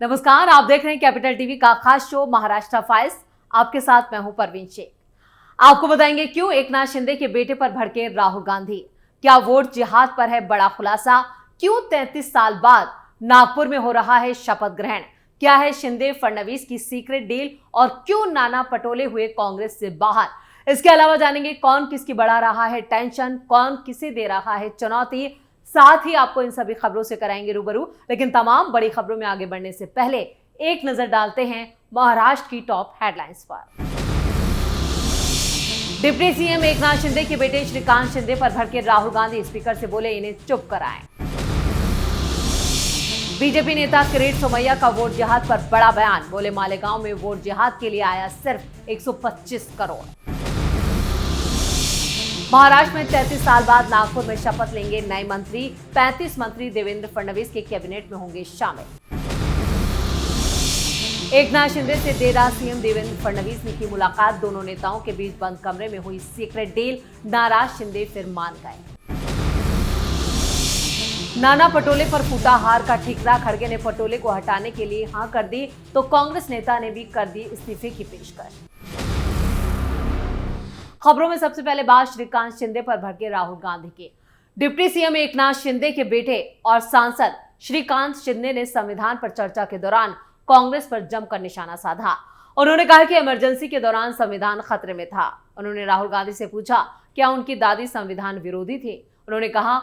नमस्कार, आप देख रहे हैं कैपिटल टीवी का खास शो महाराष्ट्र फाइल्स। आपके साथ मैं हूं परवीन शेख। आपको बताएंगे क्यों एकनाथ शिंदे के बेटे पर भड़के राहुल गांधी, क्या वोट जिहाद पर है बड़ा खुलासा, क्यों 33 साल बाद नागपुर में हो रहा है शपथ ग्रहण, क्या है शिंदे फडणवीस की सीक्रेट डील और क्यों नाना पटोले हुए कांग्रेस से बाहर। इसके अलावा जानेंगे कौन किसकी बढ़ा रहा है टेंशन, कौन किसे दे रहा है चुनौती। साथ ही आपको इन सभी खबरों से कराएंगे रूबरू। लेकिन तमाम बड़ी खबरों में आगे बढ़ने से पहले एक नजर डालते हैं महाराष्ट्र की टॉप हेडलाइंस पर। डिप्टी सीएम एकनाथ शिंदे के बेटे श्रीकांत शिंदे पर भड़के राहुल गांधी, स्पीकर से बोले इन्हें चुप कराएं। बीजेपी नेता किरीट सोमैया का वोट जिहाद पर बड़ा बयान, बोले मालेगांव में वोट जिहाद के लिए आया सिर्फ 125 करोड़। महाराष्ट्र में 33 साल बाद नागपुर में शपथ लेंगे नए मंत्री, 35 मंत्री देवेंद्र फडणवीस के कैबिनेट में होंगे शामिल। एकनाथ शिंदे से देर रात सीएम देवेंद्र फडणवीस ने की मुलाकात, दोनों नेताओं के बीच बंद कमरे में हुई सीक्रेट डील, नाराज शिंदे फिर मान गए। नाना पटोले पर फूटा हार का ठीकरा, खड़गे ने पटोले को हटाने के लिए हां कर दी तो कांग्रेस नेता ने भी कर दी इस्तीफे की पेशकश। खबरों में सबसे पहले बात श्रीकांत शिंदे पर भड़के राहुल गांधी की। डिप्टी सीएम एकनाथ शिंदे के बेटे और सांसद श्रीकांत शिंदे ने संविधान पर चर्चा के दौरान कांग्रेस पर जमकर निशाना साधा। उन्होंने कहा कि इमरजेंसी के दौरान संविधान खतरे में था। उन्होंने राहुल गांधी से पूछा क्या उनकी दादी संविधान विरोधी थी। उन्होंने कहा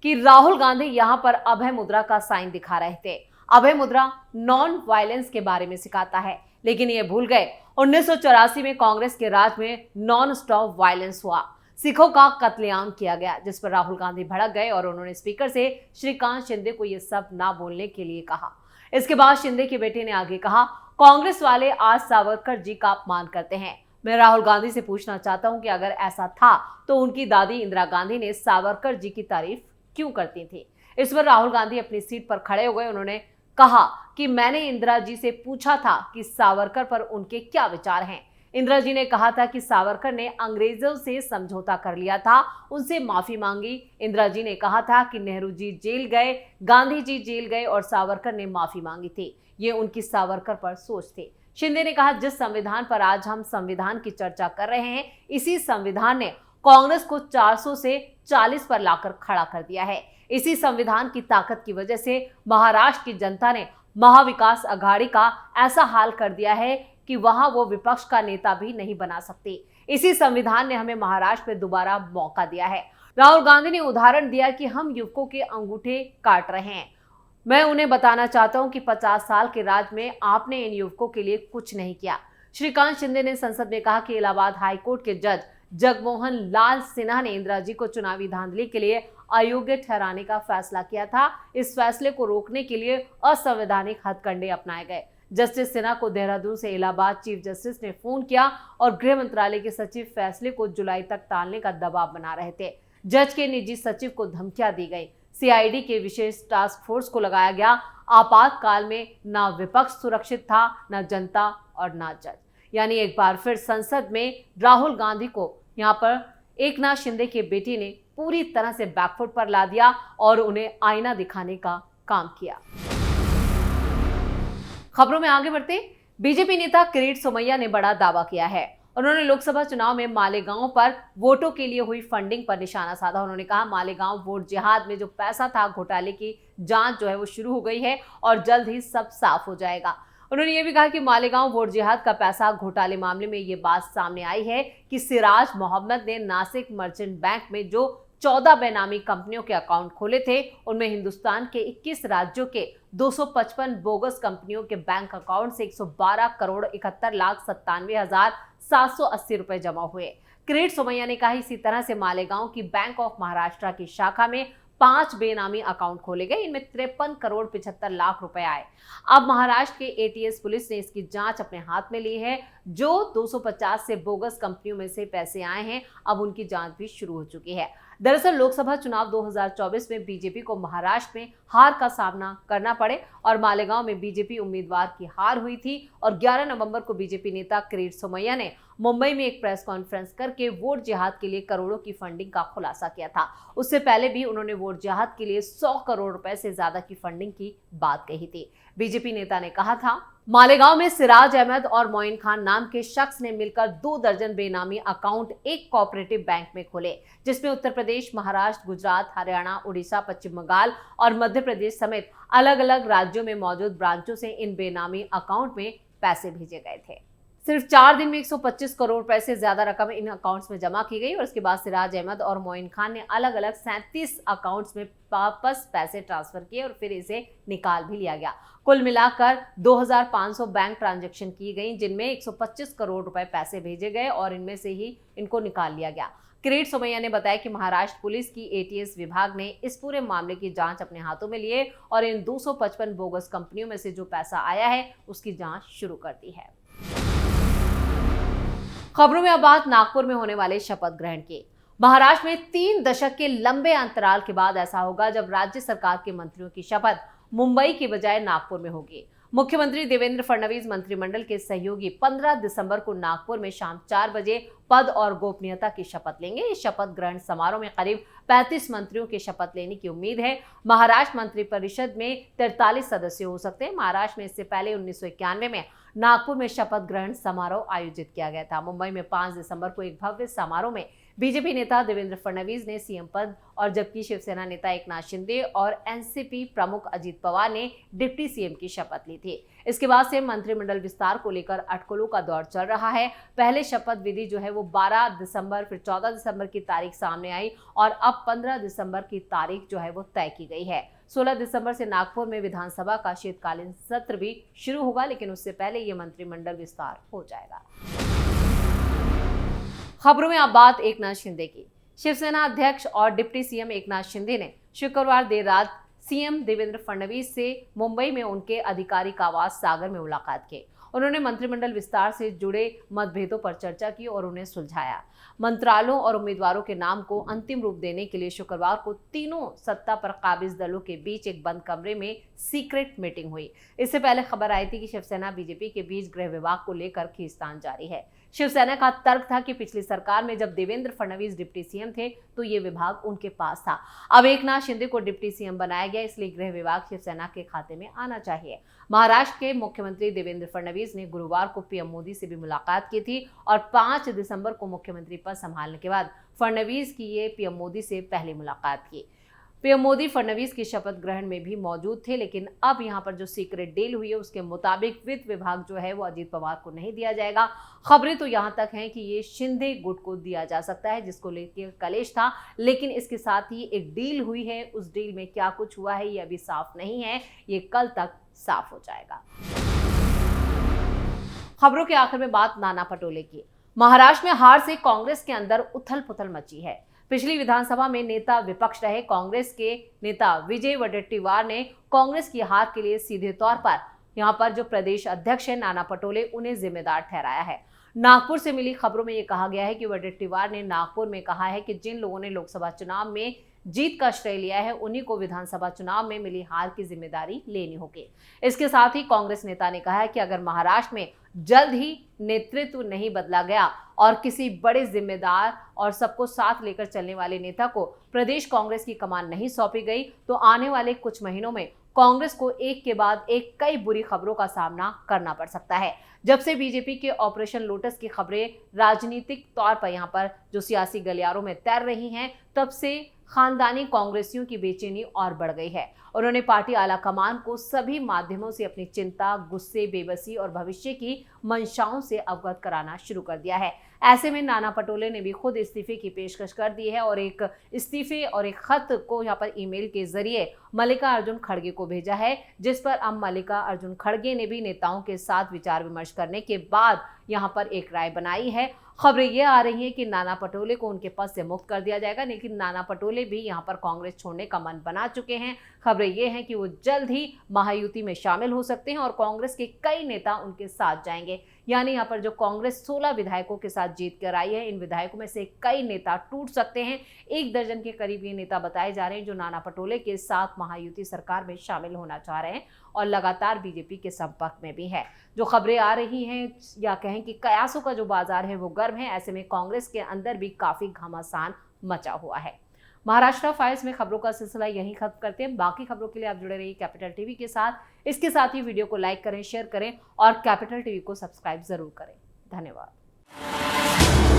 कि राहुल गांधी यहां पर अभय मुद्रा का साइन दिखा रहे थे। अभय मुद्रा नॉन वायलेंस के बारे में सिखाता है, लेकिन ये भूल गए 1984 में कांग्रेस के राज में नॉन स्टॉप वायलेंस हुआ, सिखों का कत्लेआम किया गया, जिस पर राहुल गांधी भड़क गए और उन्होंने स्पीकर से श्रीकांत शिंदे को ये सब ना बोलने के लिए कहा। इसके बाद शिंदे के बेटे ने आगे कहा, कांग्रेस वाले आज सावरकर जी का अपमान करते हैं। मैं राहुल गांधी से पूछना चाहता हूं कि अगर ऐसा था तो उनकी दादी इंदिरा गांधी ने सावरकर जी की तारीफ क्यों करती थी। इस पर राहुल गांधी अपनी सीट पर खड़े हो गए। उन्होंने कहा कि मैंने इंदिरा जी से पूछा था कि सावरकर पर उनके क्या विचार हैं। इंदिरा जी ने कहा था कि सावरकर ने अंग्रेजों से समझौता कर लिया था, उनसे माफी मांगी। इंदिरा जी ने कहा था कि नेहरू जी जेल गए, गांधी जी जेल गए और सावरकर ने माफी मांगी थी। ये उनकी सावरकर पर सोच थी। शिंदे ने कहा जिस संविधान पर आज हम संविधान की चर्चा कर रहे हैं, इसी संविधान ने कांग्रेस को 400 से 40 पर लाकर खड़ा कर दिया है। इसी संविधान की ताकत की वजह से महाराष्ट्र की जनता ने महाविकास अघाड़ी का ऐसा हाल कर दिया है कि वहां वो विपक्ष का नेता भी नहीं बना सकती। इसी संविधान ने हमें महाराष्ट्र में दोबारा मौका दिया है। राहुल गांधी ने उदाहरण दिया कि हम युवकों के अंगूठे काट रहे हैं। मैं उन्हें बताना चाहता हूं कि 50 साल के राज में आपने इन युवकों के लिए कुछ नहीं किया। श्रीकांत शिंदे ने संसद में कहा कि इलाहाबाद हाईकोर्ट के जज जगमोहन लाल सिन्हा ने इंदिरा जी को चुनावी धांधली के लिए अयोग्य ठहराने का फैसला किया था। इस फैसले को रोकने के लिए असंवैधानिक हथकंडे अपनाए गए। जस्टिस सिन्हा को देहरादून से इलाहाबाद चीफ जस्टिस ने फोन किया और गृह मंत्रालय के सचिव फैसले को जुलाई तक टालने का दबाव बना रहे थे। जज के निजी सचिव को धमकियां दी गई। सीआईडी के विशेष टास्क फोर्स को लगाया गया। आपातकाल में ना विपक्ष सुरक्षित था, ना जनता और ना जज। यानी एक बार फिर संसद में राहुल गांधी को यहाँ पर एकनाथ शिंदे के बेटे ने पूरी तरह से बैकफुट पर ला दिया और उन्हें आईना दिखाने का काम किया। खबरों में आगे बढ़ते, बीजेपी नेता किरीट सोमैया ने बड़ा दावा किया है। उन्होंने लोकसभा चुनाव में मालेगांव पर वोटों के लिए हुई फंडिंग पर निशाना साधा। उन्होंने कहा मालेगांव वोट जिहाद में जो पैसा था, घोटाले की जांच जो है वो शुरू हो गई है और जल्द ही सब साफ हो जाएगा। उन्होंने ये भी कहा कि मालेगांव वोट जिहाद का पैसा घोटाले मामले में ये बात सामने आई है कि सिराज मोहम्मद ने नासिक मर्चेंट बैंक में जो 14 बेनामी कंपनियों के अकाउंट खोले थे, उनमें हिंदुस्तान के 21 राज्यों के 255 बोगस कंपनियों के बैंक अकाउंट से 112 करोड़ 71 लाख 97,780 रुपए जमा हुए। किरीट सोमैया ने कहा इसी तरह से मालेगांव की बैंक ऑफ महाराष्ट्र की शाखा में 5 बेनामी अकाउंट खोले गए। इनमें 53 करोड़ 75 लाख रुपए आए। अब महाराष्ट्र के एटीएस पुलिस ने इसकी जांच अपने हाथ में ली है। जो 250 से बोगस कंपनियों में से पैसे आए हैं, अब उनकी जांच भी शुरू हो चुकी है। दरअसल लोकसभा चुनाव 2024 में बीजेपी को महाराष्ट्र में हार का सामना करना पड़े और मालेगांव में बीजेपी उम्मीदवार की हार हुई थी और 11 नवंबर को बीजेपी नेता किरीट सोमैया ने मुंबई में एक प्रेस कॉन्फ्रेंस करके वोट जिहाद के लिए करोड़ों की फंडिंग का खुलासा किया था। उससे पहले भी उन्होंने वोट जिहाद के लिए 100 करोड़ रुपए से ज्यादा की फंडिंग की बात कही थी। बीजेपी नेता ने कहा था, मालेगांव में सिराज अहमद और मोइन खान नाम के शख्स ने मिलकर 2 दर्जन बेनामी अकाउंट एक कोऑपरेटिव बैंक में खोले, जिसमें उत्तर प्रदेश, महाराष्ट्र, गुजरात, हरियाणा, उड़ीसा, पश्चिम बंगाल और मध्य प्रदेश समेत अलग अलग राज्यों में मौजूद ब्रांचों से इन बेनामी अकाउंट में पैसे भेजे गए थे। सिर्फ 4 दिन में 125 करोड़ रुपए से ज्यादा रकम इन अकाउंट्स में जमा की गई और उसके बाद सिराज अहमद और मोइन खान ने अलग अलग 37 अकाउंट्स में वापस पैसे ट्रांसफर किए और फिर इसे निकाल भी लिया गया। कुल मिलाकर 2500 बैंक ट्रांजैक्शन की गई, जिनमें 125 करोड़ रुपए पैसे भेजे गए और इनमें से ही इनको निकाल लिया गया। किरीट सोमैया ने बताया कि महाराष्ट्र पुलिस की एटीएस विभाग ने इस पूरे मामले की जांच अपने हाथों में लिए और इन 255 बोगस कंपनियों में से जो पैसा आया है उसकी जांच शुरू कर दी है। खबरों में अब बात नागपुर में होने वाले शपथ ग्रहण की। महाराष्ट्र में 3 दशक के लंबे अंतराल के बाद ऐसा होगा जब राज्य सरकार के मंत्रियों की शपथ मुंबई की बजाय नागपुर में होगी। मुख्यमंत्री देवेंद्र फडणवीस मंत्रिमंडल के सहयोगी 15 दिसंबर को नागपुर में शाम 4 बजे पद और गोपनीयता की शपथ लेंगे। इस शपथ ग्रहण समारोह में करीब 35 मंत्रियों के शपथ लेने की उम्मीद है। महाराष्ट्र मंत्रिपरिषद में 43 सदस्य हो सकते हैं। महाराष्ट्र में इससे पहले 1991 में नागपुर में शपथ ग्रहण समारोह आयोजित किया गया था। मुंबई में 5 दिसंबर को एक भव्य समारोह में बीजेपी नेता देवेंद्र फडणवीस ने सीएम पद और जबकि शिवसेना नेता एकनाथ शिंदे और एनसीपी प्रमुख अजित पवार ने डिप्टी सीएम की शपथ ली थी। इसके बाद से मंत्रिमंडल विस्तार को लेकर अटकलों का दौर चल रहा है। पहले शपथ विधि जो है वो 12 दिसंबर फिर 14 दिसंबर की तारीख सामने आई और अब 15 दिसंबर की तारीख जो है वो तय की गई है। 16 दिसंबर से नागपुर में विधानसभा का शीतकालीन सत्र भी शुरू होगा, लेकिन उससे पहले ये मंत्रिमंडल विस्तार हो जाएगा। खबरों में अब बात एकनाथ शिंदे की। शिवसेना अध्यक्ष और डिप्टी सीएम एकनाथ शिंदे ने शुक्रवार देर रात सीएम देवेंद्र फडणवीस से मुंबई में उनके आधिकारिक आवास सागर में मुलाकात की। उन्होंने मंत्रिमंडल विस्तार से जुड़े मतभेदों पर चर्चा की और उन्हें सुलझाया। मंत्रालयों और उम्मीदवारों के नाम को अंतिम रूप देने के लिए शुक्रवार को तीनों सत्ता पर काबिज दलों के बीच एक बंद कमरे में सीक्रेट मीटिंग हुई। इससे पहले खबर आई थी कि शिवसेना बीजेपी के बीच गृह विभाग को लेकर खींचतान जारी है। शिवसेना का तर्क था कि पिछली सरकार में जब देवेंद्र फडणवीस डिप्टी सीएम थे तो ये विभाग उनके पास था। अब एकनाथ शिंदे को डिप्टी सीएम बनाया गया, इसलिए गृह विभाग शिवसेना के खाते में आना चाहिए। महाराष्ट्र के मुख्यमंत्री देवेंद्र फडणवीस ने गुरुवार को पीएम मोदी से भी मुलाकात की थी और 5 दिसंबर को मुख्यमंत्री पद संभालने के बाद फडणवीस की ये पीएम मोदी से पहली मुलाकात की। पीएम मोदी फडणवीस की शपथ ग्रहण में भी मौजूद थे, लेकिन अब यहाँ पर जो सीक्रेट डील हुई है उसके मुताबिक वित्त विभाग जो है वो अजीत पवार को नहीं दिया जाएगा। खबरें तो यहाँ तक हैं कि ये शिंदे गुट को दिया जा सकता है, जिसको लेकर कलेश था, लेकिन इसके साथ ही एक डील हुई है। उस डील में क्या कुछ हुआ है ये अभी साफ नहीं है, ये कल तक साफ हो जाएगा। खबरों के आखिर में बात नाना पटोले की। महाराष्ट्र में हार से कांग्रेस के अंदर उथल पुथल मची है। पिछली विधानसभा में नेता विपक्ष रहे कांग्रेस के नेता विजय वडेट्टीवार ने कांग्रेस की हार के लिए सीधे तौर पर यहां पर जो प्रदेश अध्यक्ष है नाना पटोले उन्हें जिम्मेदार ठहराया है। नागपुर से मिली खबरों में यह कहा गया है कि वडेट्टीवार ने नागपुर में कहा है कि जिन लोगों ने लोकसभा चुनाव में जीत का श्रेय लिया है उन्हीं को विधानसभा चुनाव में मिली हार की जिम्मेदारी लेनी होगी। इसके साथ ही कांग्रेस नेता ने कहा है कि अगर महाराष्ट्र में जल्द ही नेतृत्व नहीं बदला गया और किसी बड़े जिम्मेदार और सबको साथ लेकर चलने वाले नेता को प्रदेश कांग्रेस की कमान नहीं सौंपी गई तो आने वाले कुछ महीनों में कांग्रेस को एक के बाद एक कई बुरी खबरों का सामना करना पड़ सकता है। जब से बीजेपी के ऑपरेशन लोटस की खबरें राजनीतिक तौर पर यहाँ पर जो सियासी गलियारों में तैर रही हैं, तब से खानदानी कांग्रेसियों की बेचैनी और बढ़ गई है। उन्होंने पार्टी आला कमान को सभी माध्यमों से अपनी चिंता, गुस्से, बेबसी और भविष्य की मंशाओं से अवगत कराना शुरू कर दिया है। ऐसे में नाना पटोले ने भी खुद इस्तीफे की पेशकश कर दी है और एक इस्तीफे और एक खत को यहाँ पर ईमेल के जरिए मल्लिका अर्जुन खड़गे को भेजा है, जिस पर अब मल्लिका अर्जुन खड़गे ने भी नेताओं के साथ विचार विमर्श करने के बाद यहाँ पर एक राय बनाई है। खबरें ये आ रही हैं कि नाना पटोले को उनके पद से मुक्त कर दिया जाएगा, लेकिन नाना पटोले भी यहाँ पर कांग्रेस छोड़ने का मन बना चुके हैं। खबरें ये हैं कि वो जल्द ही महायुति में शामिल हो सकते हैं और कांग्रेस के कई नेता उनके साथ जाएंगे। यानी यहाँ पर जो कांग्रेस 16 विधायकों के साथ जीत कर आई है, इन विधायकों में से कई नेता टूट सकते हैं। 1 दर्जन के करीब ये नेता बताए जा रहे हैं जो नाना पटोले के साथ महायुति सरकार में शामिल होना चाह रहे हैं और लगातार बीजेपी के संपर्क में भी है। जो खबरें आ रही हैं या कहें कि कयासों का जो बाजार है वो गर्म है। ऐसे में कांग्रेस के अंदर भी काफी घमासान मचा हुआ है। महाराष्ट्र फाइल्स में खबरों का सिलसिला यहीं खत्म करते हैं। बाकी खबरों के लिए आप जुड़े रहिए कैपिटल टीवी के साथ। इसके साथ ही वीडियो को लाइक करें, शेयर करें और कैपिटल टीवी को सब्सक्राइब जरूर करें। धन्यवाद।